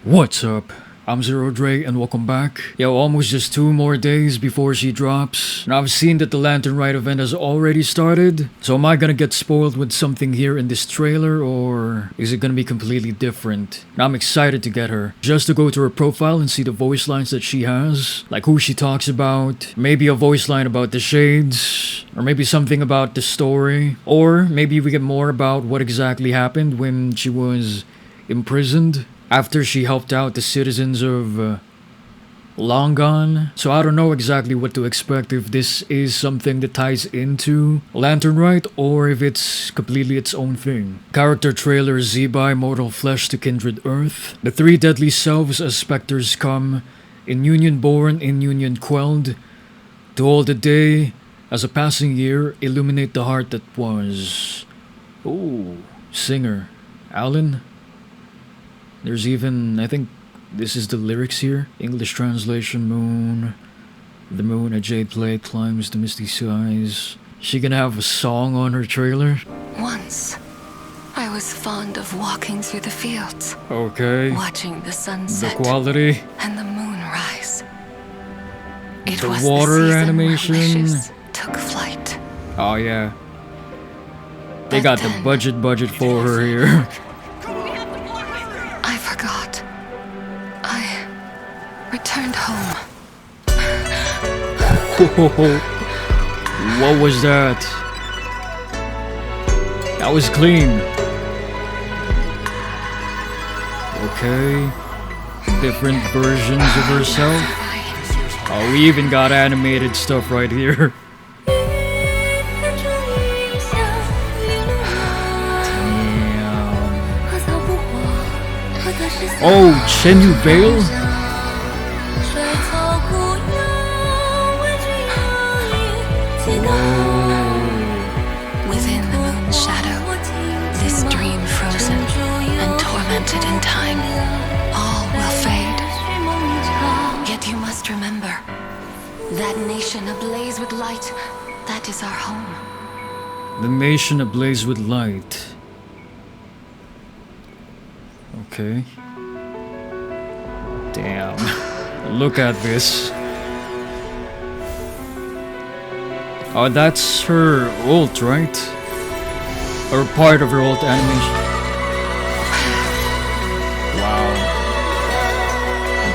What's up? I'm Zero Dre and welcome back. Yo, almost just 2 more days before she drops. And I've seen that the Lantern Rite event has already started. So am I gonna get spoiled with something here in this trailer, or is it gonna be completely different? And I'm excited to get her. Just to go to her profile and see the voice lines that she has. Like who she talks about. Maybe a voice line about the shades. Or maybe something about the story. Or maybe we get more about what exactly happened when she was imprisoned. After she helped out the citizens of Long Gone. So I don't know exactly what to expect, if this is something that ties into Lantern Rite or if it's completely its own thing. Character trailer: Zibai, mortal flesh to kindred earth. The 3 deadly selves as specters come, in union born, in union quelled, to hold the day as a passing year, illuminate the heart that was. Ooh, singer Alan. There's even, I think this is the lyrics here. English translation: moon. The moon, a jade plate, climbs the misty skies. She gonna have a song on her trailer? Once, I was fond of walking through the fields. Okay. Watching the sunset. The quality. And the moon rise. It The was water the season animation. where wishes took flight. Oh yeah. They But got the then- budget for her here. I forgot. I returned home. What was that? That was clean. Okay. Different versions of herself. Oh, we even got animated stuff right here. Oh, Chenyu Vale? Within the moon's shadow, this dream frozen and tormented in time, all will fade. Yet you must remember, that nation ablaze with light, that is our home. The nation ablaze with light. Okay. Damn. Look at this. Oh, that's her ult, right? Or part of her ult animation. Wow.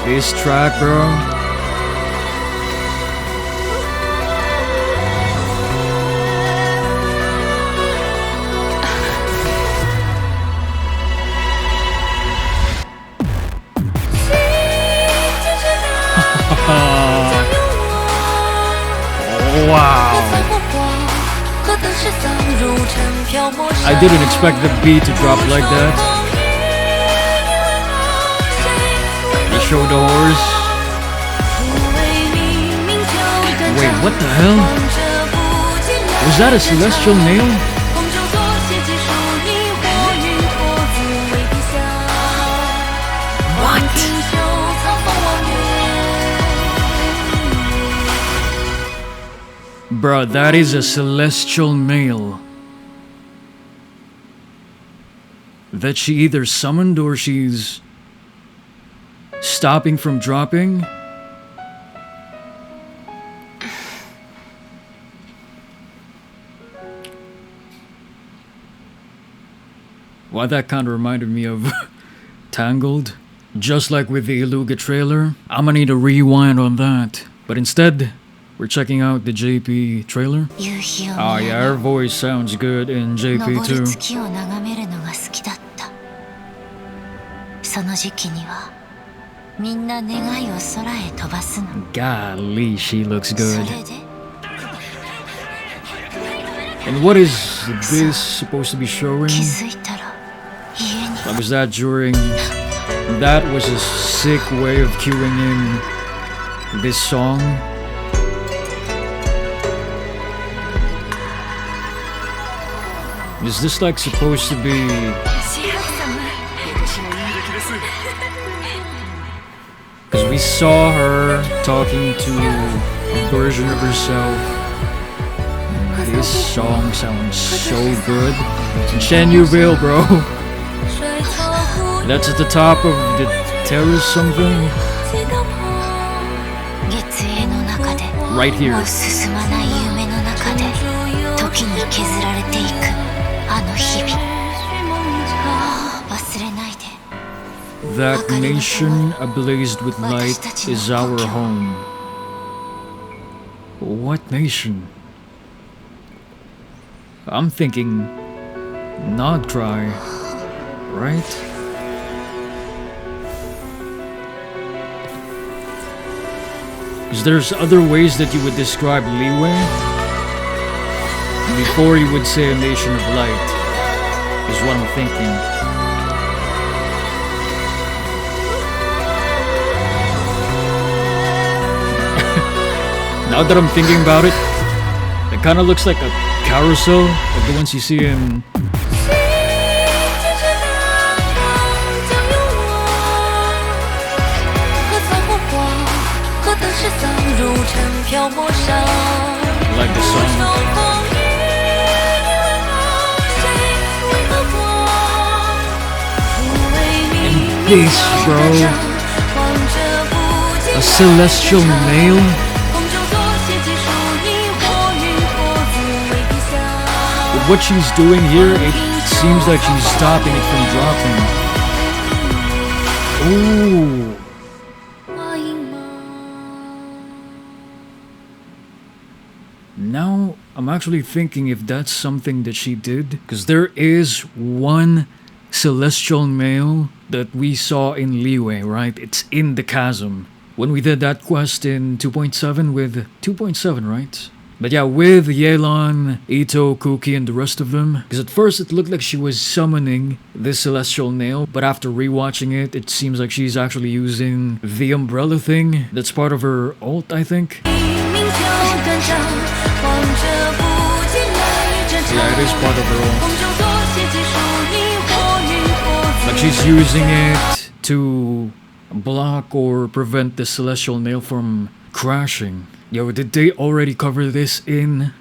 This track, bro. Wow. I didn't expect the beat to drop like that. They showed the horse. Wait, what the hell? Was that a celestial nail? Bruh, that is a celestial nail that she either summoned or she's stopping from dropping. Well, that kind of reminded me of Tangled. Just like with the Iluga trailer. I'm gonna need a rewind on that. But instead, we're checking out the JP trailer. Oh yeah, her voice sounds good in JP too. Golly, she looks good. And what is this supposed to be showing? Was that during... That was a sick way of cueing in this song. Is this like supposed to be... Because we saw her talking to a version of herself. This song sounds so good. Chenyu Vale, bro. That's at the top of the terrace something? Right here. That nation ablaze with light is our home. What nation? I'm thinking not cry, right? Because there's other ways that you would describe Liyue before you would say a nation of light, is what I'm thinking. Now that I'm thinking about it, it kind of looks like a carousel, like the ones you see in... like the song. And this, bro. A celestial male? With what she's doing here, it seems like she's stopping it from dropping. Ooh. Now, I'm actually thinking if that's something that she did. Because there is one celestial male that we saw in Liyue, right? It's in the chasm. When we did that quest in 2.7 with... 2.7, right? But yeah, with Yelan, Ito, Kuki, and the rest of them. Because at first it looked like she was summoning this celestial nail. But after rewatching it, it seems like she's actually using the umbrella thing. That's part of her ult, I think. Yeah, it is part of her ult. Like she's using it to block or prevent the celestial nail from crashing. Yo, did they already cover this in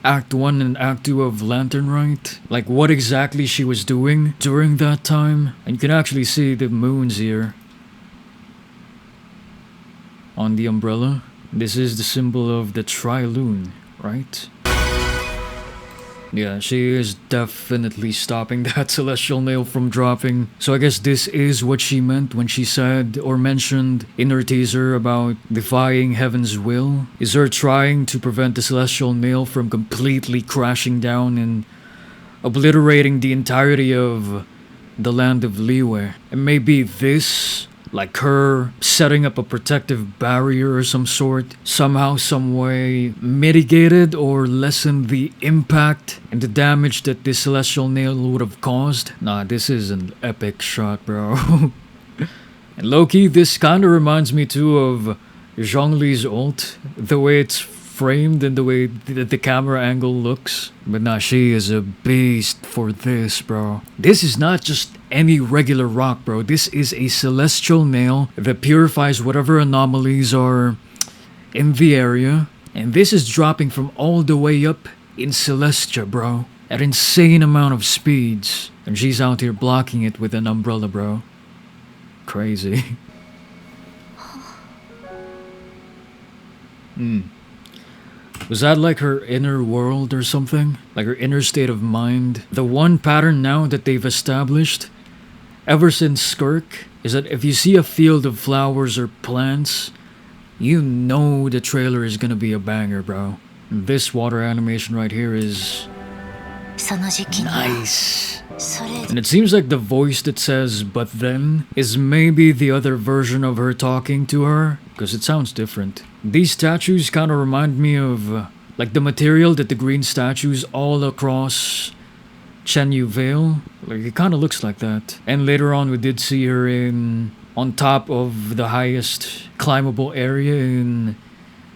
Act 1 and Act 2 of Lantern Rite? Like what exactly she was doing during that time? And you can actually see the moons here on the umbrella. This is the symbol of the Tri-Lune, right? Yeah, she is definitely stopping that celestial nail from dropping. So I guess this is what she meant when she said or mentioned in her teaser about defying heaven's will. Is her trying to prevent the celestial nail from completely crashing down and obliterating the entirety of the land of Liyue. And maybe this, like her setting up a protective barrier or some sort, somehow, some way mitigated or lessened the impact and the damage that this celestial nail would have caused. Nah, this is an epic shot, bro. And low-key, this kinda reminds me too of Zhongli's ult, the way it's framed and the way the camera angle looks. But nah, she is a beast for this, bro. This is not just any regular rock, bro. This is a celestial nail that purifies whatever anomalies are in the area. And this is dropping from all the way up in Celestia, bro. At insane amount of speeds. And she's out here blocking it with an umbrella, bro. Crazy. Was that like her inner world or something? Like her inner state of mind? The one pattern now that they've established ever since Skirk is that if you see a field of flowers or plants, you know the trailer is gonna be a banger, bro. And this water animation right here is nice. And it seems like the voice that says "but then" is maybe the other version of her talking to her, because it sounds different. These statues kind of remind me of like the material that the green statues all across Chenyu Vale. Like it kind of looks like that. And later on we did see her on top of the highest climbable area in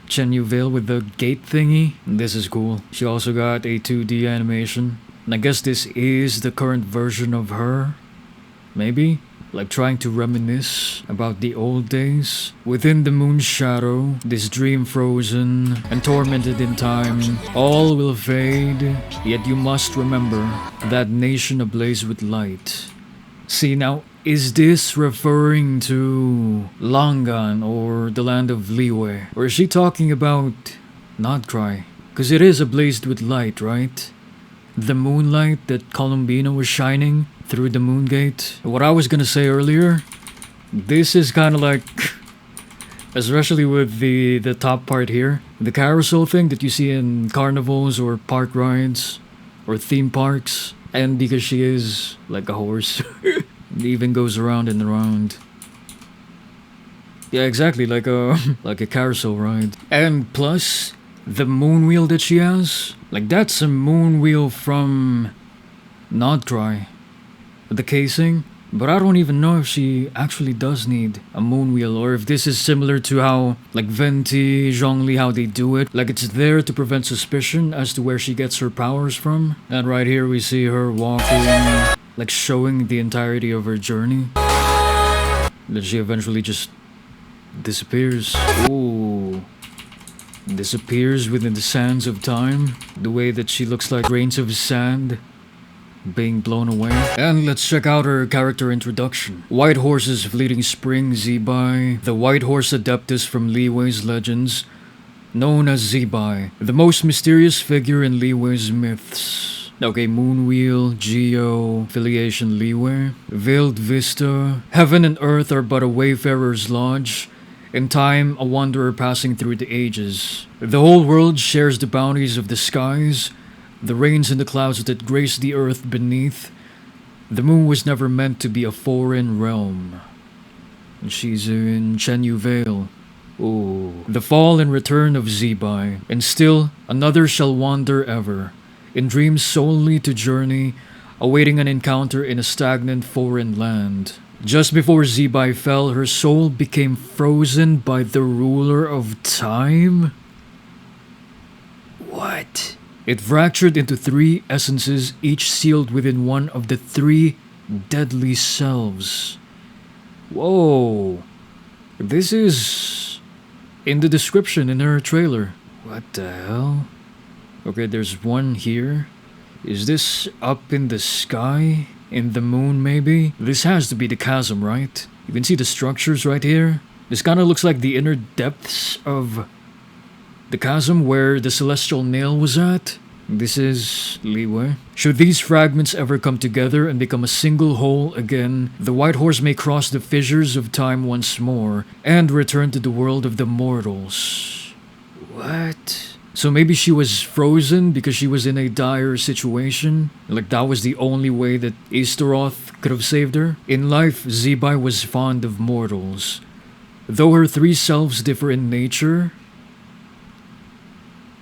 Chenyu Vale with the gate thingy. And this is cool. She also got a 2D animation. And I guess this is the current version of her. Maybe? Like trying to reminisce about the old days. Within the moon's shadow, this dream frozen and tormented in time, all will fade, yet you must remember that nation ablaze with light See, now, is this referring to Langan or the land of Liyue? Or is she talking about Nodcry? Because it is ablaze with light, right? The moonlight that Columbina was shining through the moon gate. What I was gonna say earlier, this is kind of like, especially with the top part here, the carousel thing that you see in carnivals or park rides or theme parks. And because she is like a horse, it even goes around and around. Yeah, exactly, like a like a carousel ride. And plus, the moon wheel that she has, like that's a moon wheel from Nodcry. The casing. But I don't even know if she actually does need a moon wheel, or if this is similar to how, like, Venti, Zhongli, how they do it. Like, it's there to prevent suspicion as to where she gets her powers from. And right here we see her walking, like, showing the entirety of her journey. Then she eventually just disappears. Ooh. Disappears within the sands of time. The way that she looks like grains of sand being blown away. And let's check out her character introduction. White Horse's fleeting spring, Zibai, the White Horse Adeptus from Liyue's legends, known as Zibai, the most mysterious figure in Liyue's myths. Okay, Moonwheel, Geo, Affiliation Liyue, Veiled Vista, Heaven and Earth are but a wayfarer's lodge, in time a wanderer passing through the ages. The whole world shares the bounties of the skies, the rains and the clouds that grace the earth beneath. The moon was never meant to be a foreign realm. And she's in Chenyu Vale. Ooh. The fall and return of Zibai, and still another shall wander ever, in dreams solely to journey, awaiting an encounter in a stagnant foreign land. Just before Zibai fell, her soul became frozen by the ruler of time? What? It fractured into 3 essences, each sealed within one of the 3 deadly selves. Whoa. This is in the description in her trailer. What the hell? Okay, there's one here. Is this up in the sky? In the moon, maybe? This has to be the chasm, right? You can see the structures right here. This kind of looks like the inner depths of the chasm where the celestial nail was at. This is Liyue. Should these fragments ever come together and become a single whole again, the White Horse may cross the fissures of time once more and return to the world of the mortals. What? So maybe she was frozen because she was in a dire situation? Like that was the only way that Astaroth could have saved her? In life, Zibai was fond of mortals. Though her 3 selves differ in nature,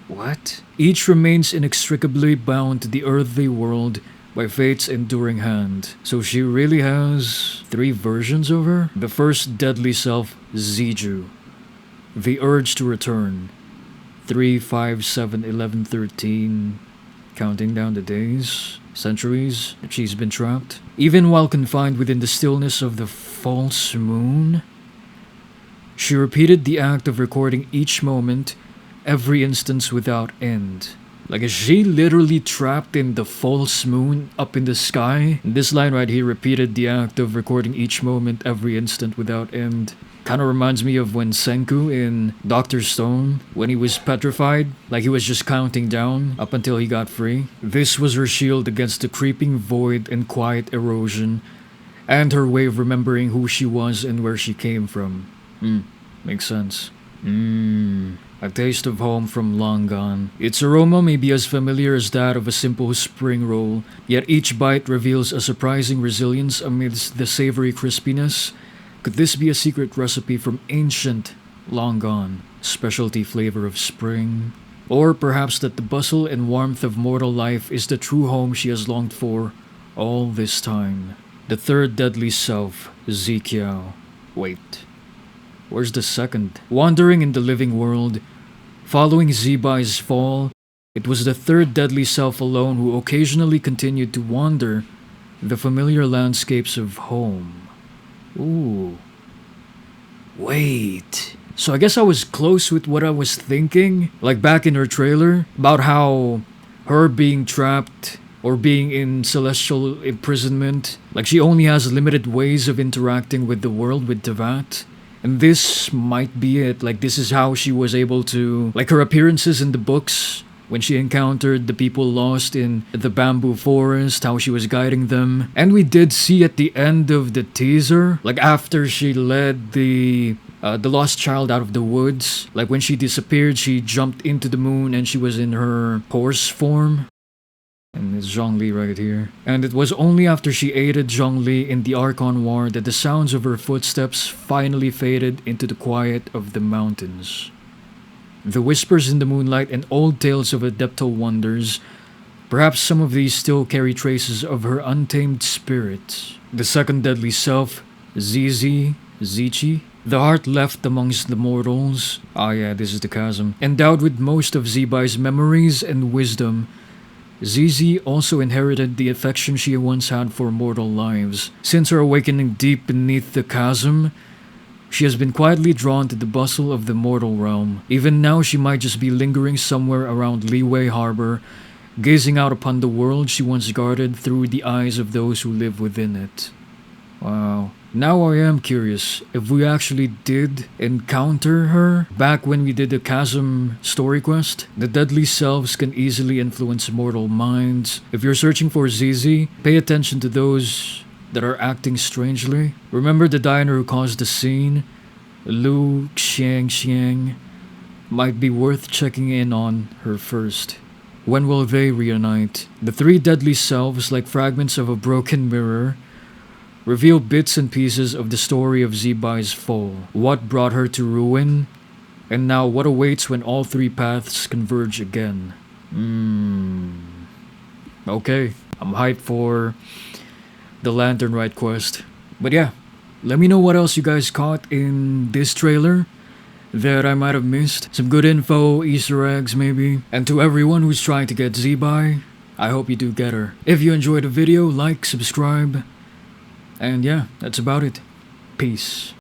what? Each remains inextricably bound to the earthly world by fate's enduring hand. So she really has 3 versions of her? The first deadly self, Ziju. The urge to return. 3, 5, 7, 11, 13. Counting down the days, centuries that she's been trapped. Even while confined within the stillness of the false moon, she repeated the act of recording each moment, every instance without end. Like, is she literally trapped in the false moon up in the sky? This line right here, repeated the act of recording each moment, every instant without end. Kind of reminds me of when Senku in Dr. Stone, when he was petrified, like he was just counting down up until he got free. This was her shield against the creeping void and quiet erosion, and her way of remembering who she was and where she came from. Makes sense. A taste of home from long gone. Its aroma may be as familiar as that of a simple spring roll, yet each bite reveals a surprising resilience amidst the savory crispiness. Could this be a secret recipe from ancient, long gone, specialty flavor of spring? Or perhaps that the bustle and warmth of mortal life is the true home she has longed for all this time. The third deadly self, Zikiao. Wait. Where's the second? Wandering in the living world, following Zibai's fall, it was the third deadly self alone who occasionally continued to wander the familiar landscapes of home. Ooh. Wait. So I guess I was close with what I was thinking, like back in her trailer, about how her being trapped or being in celestial imprisonment. Like, she only has limited ways of interacting with the world with Tevat. And this might be it. Like, this is how she was able to... Like, her appearances in the books, when she encountered the people lost in the bamboo forest, how she was guiding them. And we did see at the end of the teaser, like after she led the lost child out of the woods, like when she disappeared, she jumped into the moon and she was in her horse form. And it's Zhongli right here. And it was only after she aided Zhongli in the Archon War that the sounds of her footsteps finally faded into the quiet of the mountains. The whispers in the moonlight and old tales of Adeptal wonders, perhaps some of these still carry traces of her untamed spirit. The second deadly self, Zichi, the heart left amongst the mortals. Ah yeah, this is the chasm. Endowed with most of Zibai's memories and wisdom, Zizi also inherited the affection she once had for mortal lives. Since her awakening deep beneath the chasm, she has been quietly drawn to the bustle of the mortal realm. Even now, she might just be lingering somewhere around Liyue Harbor, gazing out upon the world she once guarded through the eyes of those who live within it. Wow. Now I am curious if we actually did encounter her back when we did the Chasm story quest. The deadly selves can easily influence mortal minds. If you're searching for Zizi, pay attention to those that are acting strangely. Remember the diner who caused the scene? Lu Xiang might be worth checking in on her first. When will they reunite? The three deadly selves, like fragments of a broken mirror, reveal bits and pieces of the story of Zibai's fall. What brought her to ruin? And now what awaits when all three paths converge again? Okay, I'm hyped for the Lantern Rite quest. But yeah, let me know what else you guys caught in this trailer that I might have missed. Some good info, Easter eggs maybe. And to everyone who's trying to get Zibai, I hope you do get her. If you enjoyed the video, like, subscribe. And yeah, that's about it. Peace.